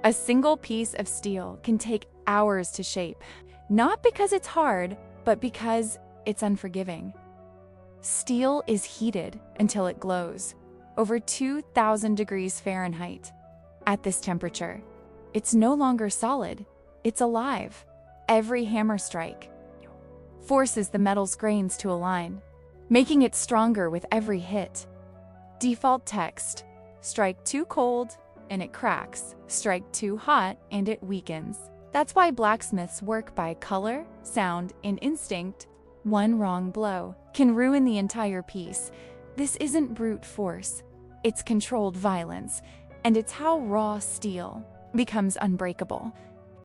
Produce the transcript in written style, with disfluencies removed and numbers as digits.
A single piece of steel can take hours to shape, not because it's hard, but because it's unforgiving. Steel is heated until it glows, over 2,000 degrees Fahrenheit. At this temperature, it's no longer solid, it's alive. Every hammer strike forces the metal's grains to align, making it stronger with every hit. Default text: strike too cold and it cracks, strike too hot and it weakens. That's why blacksmiths work by color, sound, and instinct. One wrong blow can ruin the entire piece. This isn't brute force, it's controlled violence, and it's how raw steel becomes unbreakable.